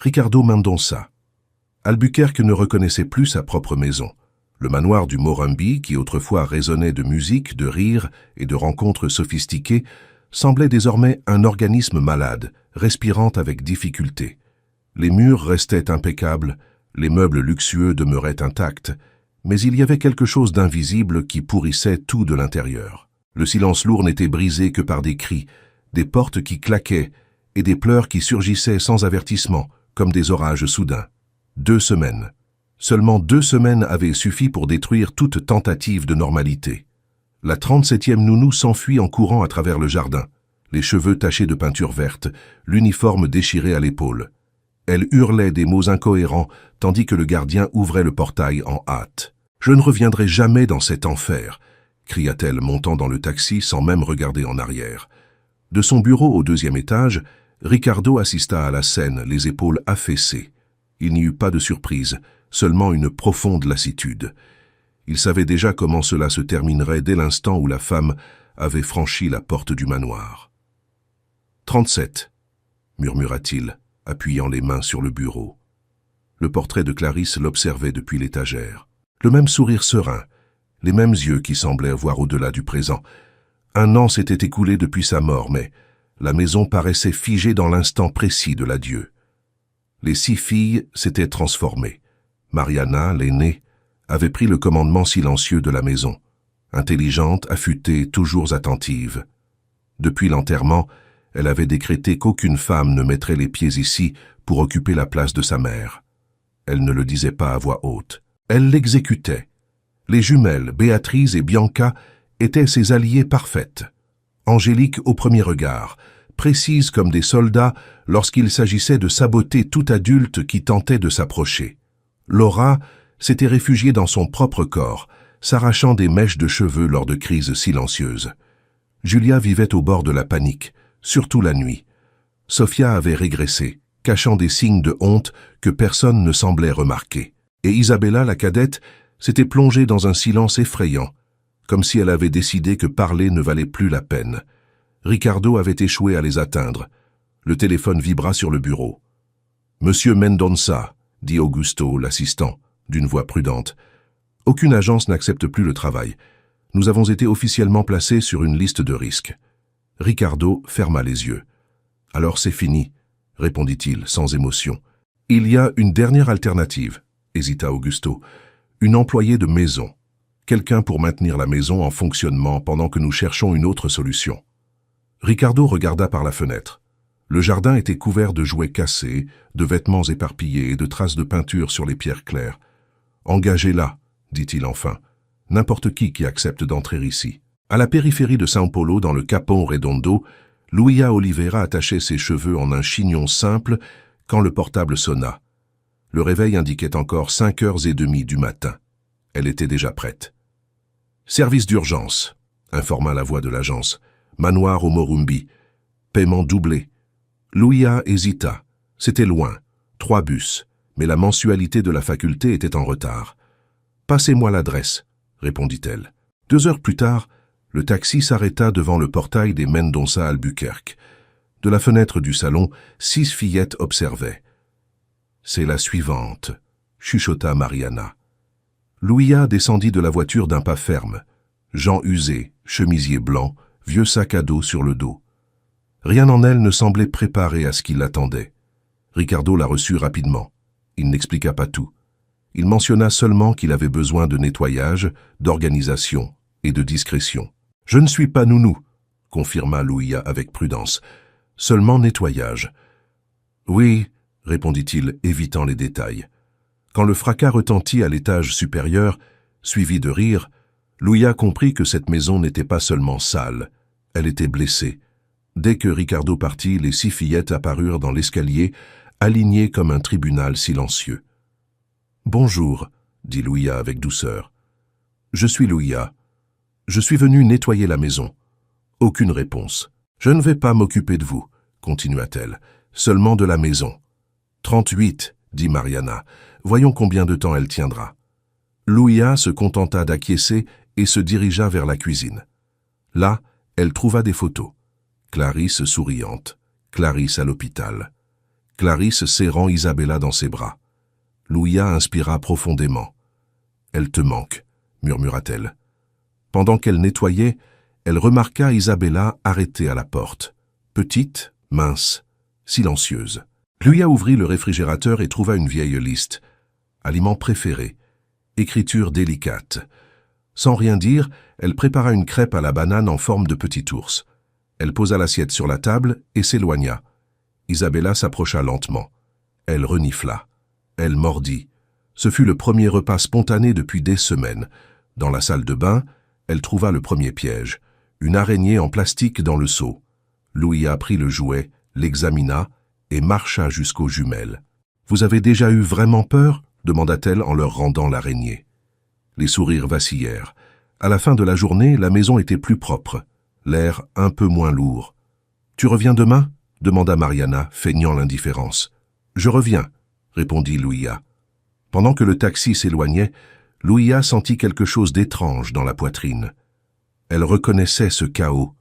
Ricardo Mendonça. Albuquerque ne reconnaissait plus sa propre maison. Le manoir du Morumbi, qui autrefois résonnait de musique, de rires et de rencontres sophistiquées, semblait désormais un organisme malade, respirant avec difficulté. Les murs restaient impeccables, les meubles luxueux demeuraient intacts, mais il y avait quelque chose d'invisible qui pourrissait tout de l'intérieur. Le silence lourd n'était brisé que par des cris, des portes qui claquaient et des pleurs qui surgissaient sans avertissement, comme des orages soudains. 2 semaines. Seulement 2 semaines avaient suffi pour détruire toute tentative de normalité. La 37e nounou s'enfuit en courant à travers le jardin, les cheveux tachés de peinture verte, l'uniforme déchiré à l'épaule. Elle hurlait des mots incohérents, tandis que le gardien ouvrait le portail en hâte. « Je ne reviendrai jamais dans cet enfer !» cria-t-elle, montant dans le taxi sans même regarder en arrière. De son bureau au 2e étage, Ricardo assista à la scène, les épaules affaissées. Il n'y eut pas de surprise, seulement une profonde lassitude. Il savait déjà comment cela se terminerait dès l'instant où la femme avait franchi la porte du manoir. « 37 » murmura-t-il, appuyant les mains sur le bureau. Le portrait de Clarisse l'observait depuis l'étagère. Le même sourire serein, les mêmes yeux qui semblaient voir au-delà du présent. 1 an s'était écoulé depuis sa mort, mais la maison paraissait figée dans l'instant précis de l'adieu. Les 6 filles s'étaient transformées. Mariana, l'aînée, avait pris le commandement silencieux de la maison, intelligente, affûtée, toujours attentive. Depuis l'enterrement, elle avait décrété qu'aucune femme ne mettrait les pieds ici pour occuper la place de sa mère. Elle ne le disait pas à voix haute. Elle l'exécutait. Les jumelles, Béatrice et Bianca, étaient ses alliées parfaites. Angélique au premier regard, précises comme des soldats lorsqu'il s'agissait de saboter tout adulte qui tentait de s'approcher. Laura s'était réfugiée dans son propre corps, s'arrachant des mèches de cheveux lors de crises silencieuses. Julia vivait au bord de la panique, surtout la nuit. Sophia avait régressé, cachant des signes de honte que personne ne semblait remarquer. Et Isabella, la cadette, s'était plongée dans un silence effrayant, comme si elle avait décidé que parler ne valait plus la peine. Ricardo avait échoué à les atteindre. Le téléphone vibra sur le bureau. « Monsieur Mendonça », dit Augusto, l'assistant, d'une voix prudente. « Aucune agence n'accepte plus le travail. Nous avons été officiellement placés sur une liste de risques. » Ricardo ferma les yeux. « Alors c'est fini », répondit-il sans émotion. « Il y a une dernière alternative », hésita Augusto. « Une employée de maison. Quelqu'un pour maintenir la maison en fonctionnement pendant que nous cherchons une autre solution. » Ricardo regarda par la fenêtre. Le jardin était couvert de jouets cassés, de vêtements éparpillés et de traces de peinture sur les pierres claires. « Engagez-la », dit-il enfin. « N'importe qui accepte d'entrer ici. » À la périphérie de São Paulo, dans le Capão Redondo, Luia Oliveira attachait ses cheveux en un chignon simple quand le portable sonna. Le réveil indiquait encore 5h30 du matin. Elle était déjà prête. « Service d'urgence », informa la voix de l'agence. « Manoir au Morumbi. Paiement doublé. » Luia hésita. C'était loin. 3 bus. Mais la mensualité de la faculté était en retard. « Passez-moi l'adresse », répondit-elle. 2 heures plus tard, le taxi s'arrêta devant le portail des Mendonça Albuquerque. De la fenêtre du salon, 6 fillettes observaient. « C'est la suivante », chuchota Mariana. Luia descendit de la voiture d'un pas ferme. Jean usé, chemisier blanc, vieux sac à dos sur le dos. Rien en elle ne semblait préparé à ce qui l'attendait. Ricardo la reçut rapidement. Il n'expliqua pas tout. Il mentionna seulement qu'il avait besoin de nettoyage, d'organisation et de discrétion. « Je ne suis pas nounou », confirma Luia avec prudence. « Seulement nettoyage. »« Oui », répondit-il, évitant les détails. Quand le fracas retentit à l'étage supérieur, suivi de rires, Luia comprit que cette maison n'était pas seulement sale, elle était blessée. Dès que Ricardo partit, les 6 fillettes apparurent dans l'escalier, alignées comme un tribunal silencieux. « Bonjour », dit Luia avec douceur. « Je suis Luia. Je suis venue nettoyer la maison. » Aucune réponse. « Je ne vais pas m'occuper de vous, » continua-t-elle, « seulement de la maison. »« 38, » dit Mariana. « Voyons combien de temps elle tiendra. » Luia se contenta d'acquiescer et se dirigea vers la cuisine. Là, elle trouva des photos. Clarisse souriante, Clarisse à l'hôpital. Clarisse serrant Isabella dans ses bras. Louia inspira profondément. « Elle te manque », murmura-t-elle. Pendant qu'elle nettoyait, elle remarqua Isabella arrêtée à la porte. Petite, mince, silencieuse. Louia ouvrit le réfrigérateur et trouva une vieille liste. Aliments préférés. Écriture délicate. Sans rien dire, elle prépara une crêpe à la banane en forme de petit ours. Elle posa l'assiette sur la table et s'éloigna. Isabella s'approcha lentement. Elle renifla. Elle mordit. Ce fut le premier repas spontané depuis des semaines. Dans la salle de bain, elle trouva le premier piège. Une araignée en plastique dans le seau. Louia prit le jouet, l'examina et marcha jusqu'aux jumelles. « Vous avez déjà eu vraiment peur ?» demanda-t-elle en leur rendant l'araignée. Les sourires vacillèrent. À la fin de la journée, la maison était plus propre, l'air un peu moins lourd. « Tu reviens demain ?» demanda Mariana, feignant l'indifférence. « Je reviens », répondit Louia. Pendant que le taxi s'éloignait, Louia sentit quelque chose d'étrange dans la poitrine. Elle reconnaissait ce chaos,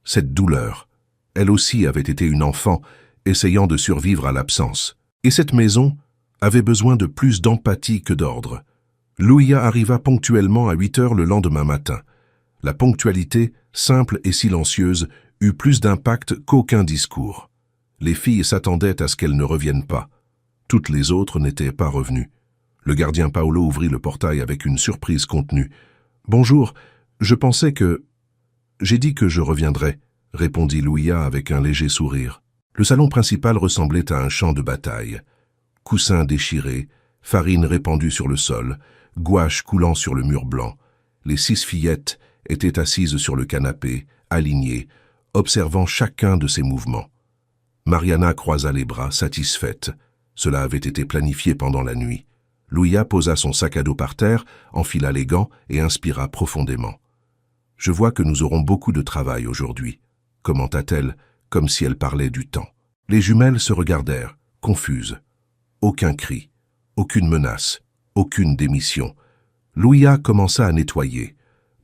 cette douleur. Elle aussi avait été une enfant, essayant de survivre à l'absence. Et cette maison avait besoin de plus d'empathie que d'ordre. Louia arriva ponctuellement à 8 heures le lendemain matin. La ponctualité, simple et silencieuse, eut plus d'impact qu'aucun discours. Les filles s'attendaient à ce qu'elle ne revienne pas. Toutes les autres n'étaient pas revenues. Le gardien Paolo ouvrit le portail avec une surprise contenue. « Bonjour, je pensais que... »« J'ai dit que je reviendrais, » répondit Louia avec un léger sourire. Le salon principal ressemblait à un champ de bataille. Coussins déchirés, farine répandue sur le sol, gouache coulant sur le mur blanc. Les 6 fillettes étaient assises sur le canapé, alignées, observant chacun de ses mouvements. Mariana croisa les bras, satisfaite. Cela avait été planifié pendant la nuit. Louia posa son sac à dos par terre, enfila les gants et inspira profondément. « Je vois que nous aurons beaucoup de travail aujourd'hui », commenta-t-elle, comme si elle parlait du temps. Les jumelles se regardèrent, confuses. Aucun cri, aucune menace, aucune démission. Louia commença à nettoyer.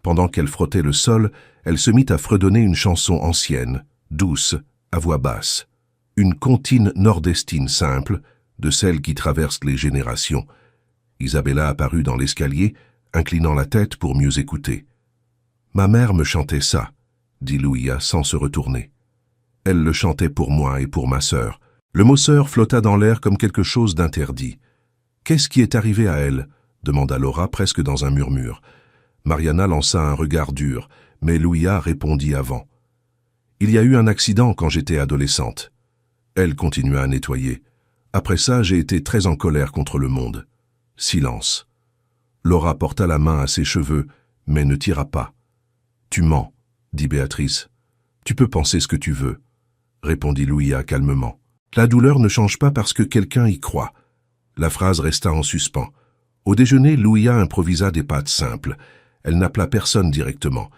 Pendant qu'elle frottait le sol, elle se mit à fredonner une chanson ancienne, douce, à voix basse. Une comptine nordestine simple, de celles qui traversent les générations. Isabella apparut dans l'escalier, inclinant la tête pour mieux écouter. « Ma mère me chantait ça », dit Louia sans se retourner. Elle le chantait pour moi et pour ma sœur. Le mot sœur flotta dans l'air comme quelque chose d'interdit. « Qu'est-ce qui est arrivé à elle ?» demanda Laura presque dans un murmure. Mariana lança un regard dur, mais Louia répondit avant. « Il y a eu un accident quand j'étais adolescente. » Elle continua à nettoyer. « Après ça, j'ai été très en colère contre le monde. » Silence. Laura porta la main à ses cheveux, mais ne tira pas. « Tu mens, » dit Béatrice. « Tu peux penser ce que tu veux, » répondit Louia calmement. « La douleur ne change pas parce que quelqu'un y croit. » La phrase resta en suspens. Au déjeuner, Louia improvisa des pâtes simples. Elle n'appela personne directement.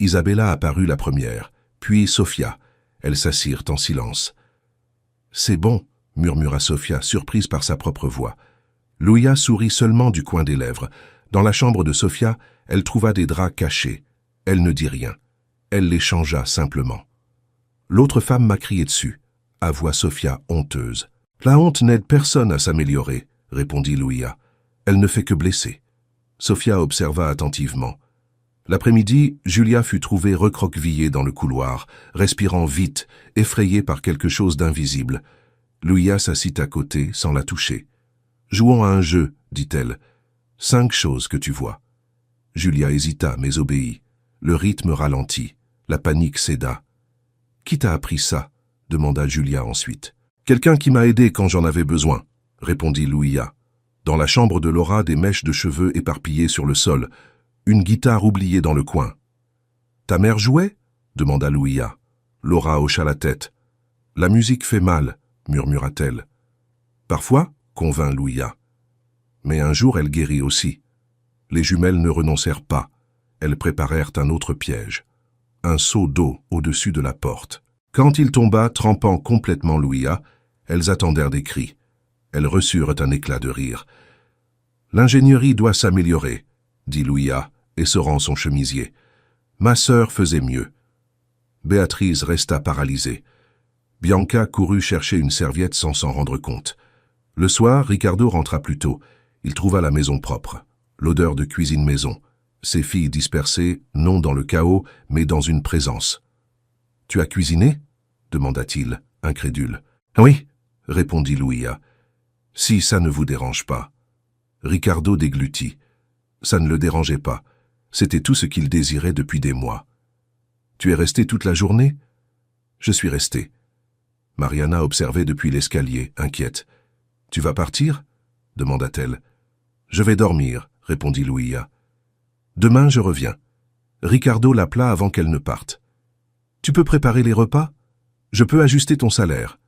Isabella apparut la première, puis Sofia. Elles s'assirent en silence. « C'est bon, » murmura Sofia, surprise par sa propre voix. Louia sourit seulement du coin des lèvres. Dans la chambre de Sofia, elle trouva des draps cachés. Elle ne dit rien. Elle les changea simplement. « L'autre femme m'a crié dessus », avoua Sofia honteuse. « La honte n'aide personne à s'améliorer », répondit Louia. « Elle ne fait que blesser. » Sofia observa attentivement. L'après-midi, Julia fut trouvée recroquevillée dans le couloir, respirant vite, effrayée par quelque chose d'invisible. Louia s'assit à côté, sans la toucher. « Jouons à un jeu, » dit-elle. « 5 choses que tu vois. » Julia hésita, mais obéit. Le rythme ralentit. La panique céda. « Qui t'a appris ça ?» demanda Julia ensuite. « Quelqu'un qui m'a aidé quand j'en avais besoin, » répondit Louia. Dans la chambre de Laura, des mèches de cheveux éparpillées sur le sol. Une guitare oubliée dans le coin. « Ta mère jouait ?» demanda Louia. Laura hocha la tête. « La musique fait mal, » murmura-t-elle. « Parfois, » convint Louia. Mais un jour, elle guérit aussi. Les jumelles ne renoncèrent pas. Elles préparèrent un autre piège. Un seau d'eau au-dessus de la porte. Quand il tomba, trempant complètement Louia, elles attendèrent des cris. Elles reçurent un éclat de rire. « L'ingénierie doit s'améliorer, » dit Louia, essorant son chemisier. « Ma sœur faisait mieux. » Béatrice resta paralysée. Bianca courut chercher une serviette sans s'en rendre compte. Le soir, Ricardo rentra plus tôt. Il trouva la maison propre. L'odeur de cuisine maison. Ses filles dispersées, non dans le chaos, mais dans une présence. « Tu as cuisiné ?» demanda-t-il, incrédule. « Oui, » répondit Louia. « Si ça ne vous dérange pas. » Ricardo déglutit. Ça ne le dérangeait pas. C'était tout ce qu'il désirait depuis des mois. « Tu es resté toute la journée ?»« Je suis resté. » Mariana observait depuis l'escalier, inquiète. « Tu vas partir ?» demanda-t-elle. « Je vais dormir, » répondit Louia. « Demain, je reviens. » Ricardo l'appela avant qu'elle ne parte. « Tu peux préparer les repas ? Je peux ajuster ton salaire. »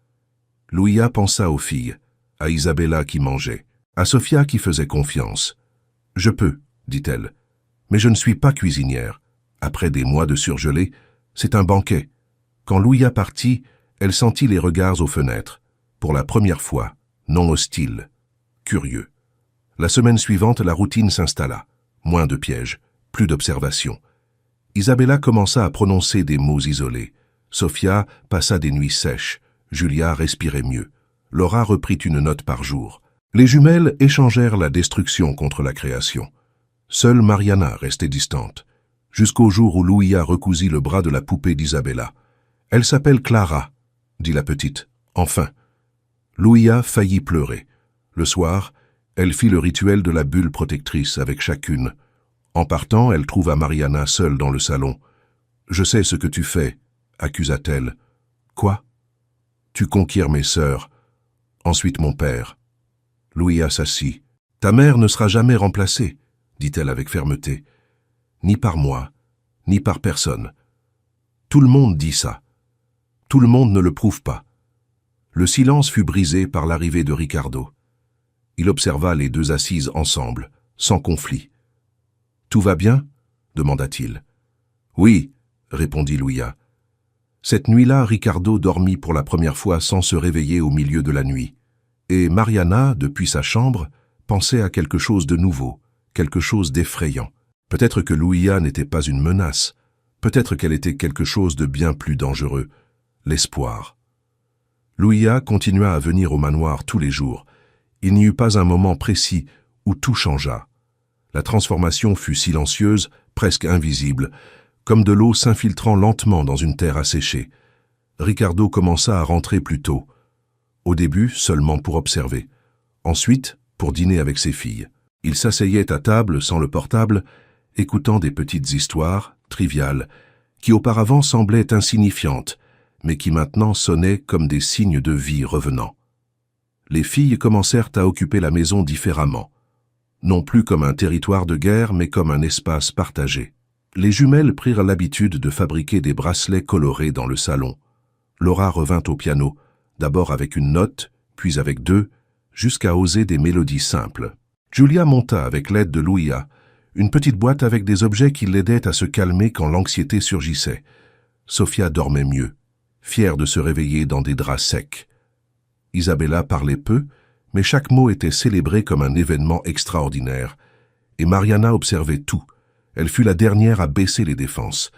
Louia pensa aux filles, à Isabella qui mangeait, à Sofia qui faisait confiance. « Je peux, » dit-elle, « mais je ne suis pas cuisinière. Après des mois de surgelé, c'est un banquet. » Quand Louia partit, elle sentit les regards aux fenêtres. Pour la première fois, non hostiles, curieux. La semaine suivante, la routine s'installa. Moins de pièges, plus d'observations. Isabella commença à prononcer des mots isolés. Sofia passa des nuits sèches. Julia respirait mieux. Laura reprit une note par jour. Les jumelles échangèrent la destruction contre la création. Seule Mariana restait distante, jusqu'au jour où Louia recousit le bras de la poupée d'Isabella. « Elle s'appelle Clara », dit la petite. « Enfin ». Louia faillit pleurer. Le soir, elle fit le rituel de la bulle protectrice avec chacune. En partant, elle trouva Mariana seule dans le salon. « Je sais ce que tu fais », accusa-t-elle. « Quoi ?»« Tu conquiers mes sœurs, ensuite mon père. » Louia s'assit. « Ta mère ne sera jamais remplacée, » dit-elle avec fermeté. « Ni par moi, ni par personne. Tout le monde dit ça. Tout le monde ne le prouve pas. » Le silence fut brisé par l'arrivée de Ricardo. Il observa les deux assises ensemble, sans conflit. « Tout va bien ?» demanda-t-il. « Oui », répondit Louia. Cette nuit-là, Ricardo dormit pour la première fois sans se réveiller au milieu de la nuit. Et Mariana, depuis sa chambre, pensait à quelque chose de nouveau, quelque chose d'effrayant. Peut-être que Louia n'était pas une menace, peut-être qu'elle était quelque chose de bien plus dangereux, l'espoir. Louia continua à venir au manoir tous les jours. Il n'y eut pas un moment précis où tout changea. La transformation fut silencieuse, presque invisible, comme de l'eau s'infiltrant lentement dans une terre asséchée. Ricardo commença à rentrer plus tôt. Au début, seulement pour observer. Ensuite, pour dîner avec ses filles. Il s'asseyait à table, sans le portable, écoutant des petites histoires, triviales, qui auparavant semblaient insignifiantes, mais qui maintenant sonnaient comme des signes de vie revenant. Les filles commencèrent à occuper la maison différemment, non plus comme un territoire de guerre, mais comme un espace partagé. Les jumelles prirent l'habitude de fabriquer des bracelets colorés dans le salon. Laura revint au piano, d'abord avec une note, puis avec deux, jusqu'à oser des mélodies simples. Julia monta avec l'aide de Louia, une petite boîte avec des objets qui l'aidaient à se calmer quand l'anxiété surgissait. Sofia dormait mieux, fière de se réveiller dans des draps secs. Isabella parlait peu, mais chaque mot était célébré comme un événement extraordinaire. Et Mariana observait tout. Elle fut la dernière à baisser les défenses,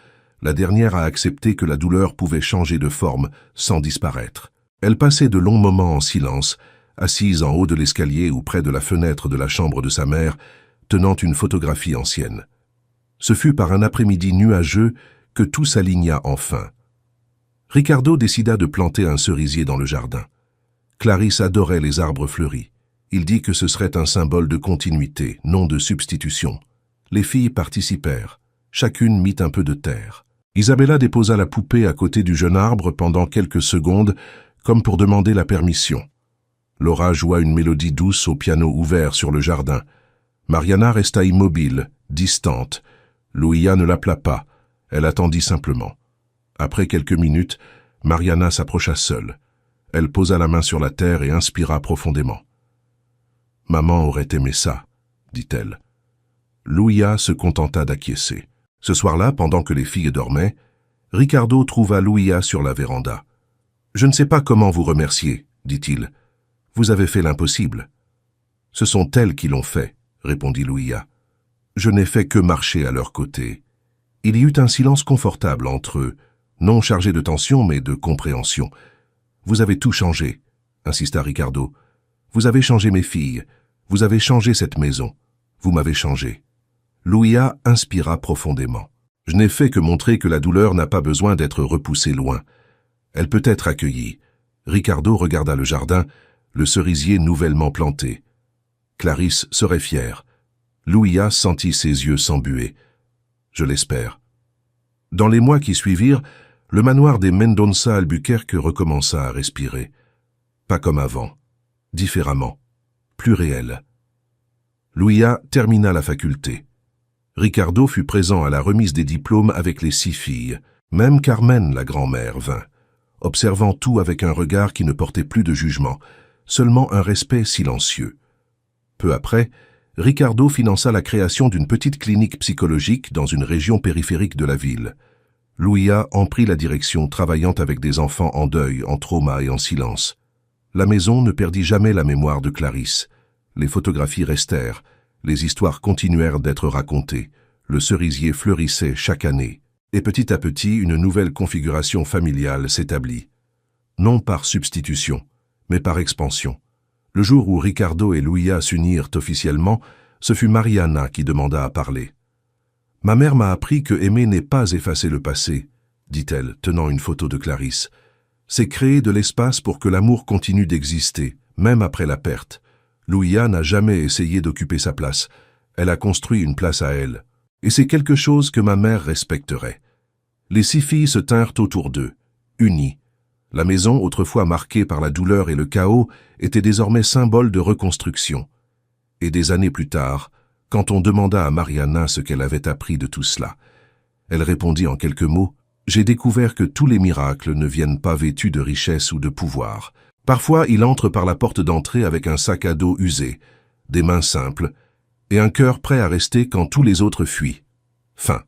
la dernière à accepter que la douleur pouvait changer de forme sans disparaître. Elle passait de longs moments en silence, assise en haut de l'escalier ou près de la fenêtre de la chambre de sa mère, tenant une photographie ancienne. Ce fut par un après-midi nuageux que tout s'aligna enfin. Ricardo décida de planter un cerisier dans le jardin. Clarisse adorait les arbres fleuris. Il dit que ce serait un symbole de continuité, non de substitution. Les filles participèrent. Chacune mit un peu de terre. Isabella déposa la poupée à côté du jeune arbre pendant quelques secondes, comme pour demander la permission. Laura joua une mélodie douce au piano ouvert sur le jardin. Mariana resta immobile, distante. Louia ne l'appela pas. Elle attendit simplement. Après quelques minutes, Mariana s'approcha seule. Elle posa la main sur la terre et inspira profondément. « Maman aurait aimé ça », dit-elle. Louia se contenta d'acquiescer. Ce soir-là, pendant que les filles dormaient, Ricardo trouva Louia sur la véranda. « Je ne sais pas comment vous remercier, » dit-il. « Vous avez fait l'impossible. »« Ce sont elles qui l'ont fait, » répondit Louia. « Je n'ai fait que marcher à leur côté. » Il y eut un silence confortable entre eux, non chargé de tension mais de compréhension. Vous avez tout changé, insista Ricardo. Vous avez changé mes filles. Vous avez changé cette maison. Vous m'avez changé. Louia inspira profondément. Je n'ai fait que montrer que la douleur n'a pas besoin d'être repoussée loin. Elle peut être accueillie. Ricardo regarda le jardin, le cerisier nouvellement planté. Clarisse serait fière. Louia sentit ses yeux s'embuer. Je l'espère. Dans les mois qui suivirent, le manoir des Mendonça Albuquerque recommença à respirer. Pas comme avant. Différemment. Plus réel. Louia termina la faculté. Ricardo fut présent à la remise des diplômes avec les 6 filles. Même Carmen, la grand-mère, vint, observant tout avec un regard qui ne portait plus de jugement, seulement un respect silencieux. Peu après, Ricardo finança la création d'une petite clinique psychologique dans une région périphérique de la ville. Louia en prit la direction, travaillant avec des enfants en deuil, en trauma et en silence. La maison ne perdit jamais la mémoire de Clarisse. Les photographies restèrent, les histoires continuèrent d'être racontées, le cerisier fleurissait chaque année, et petit à petit une nouvelle configuration familiale s'établit. Non par substitution, mais par expansion. Le jour où Ricardo et Louia s'unirent officiellement, ce fut Mariana qui demanda à parler. « Ma mère m'a appris que aimer n'est pas effacer le passé, » dit-elle, tenant une photo de Clarisse. « C'est créer de l'espace pour que l'amour continue d'exister, même après la perte. Louia n'a jamais essayé d'occuper sa place. Elle a construit une place à elle. Et c'est quelque chose que ma mère respecterait. » Les 6 filles se tinrent autour d'eux, unies. La maison, autrefois marquée par la douleur et le chaos, était désormais symbole de reconstruction. Et des années plus tard, quand on demanda à Mariana ce qu'elle avait appris de tout cela, elle répondit en quelques mots « J'ai découvert que tous les miracles ne viennent pas vêtus de richesse ou de pouvoir. Parfois, il entre par la porte d'entrée avec un sac à dos usé, des mains simples, et un cœur prêt à rester quand tous les autres fuient. » Fin.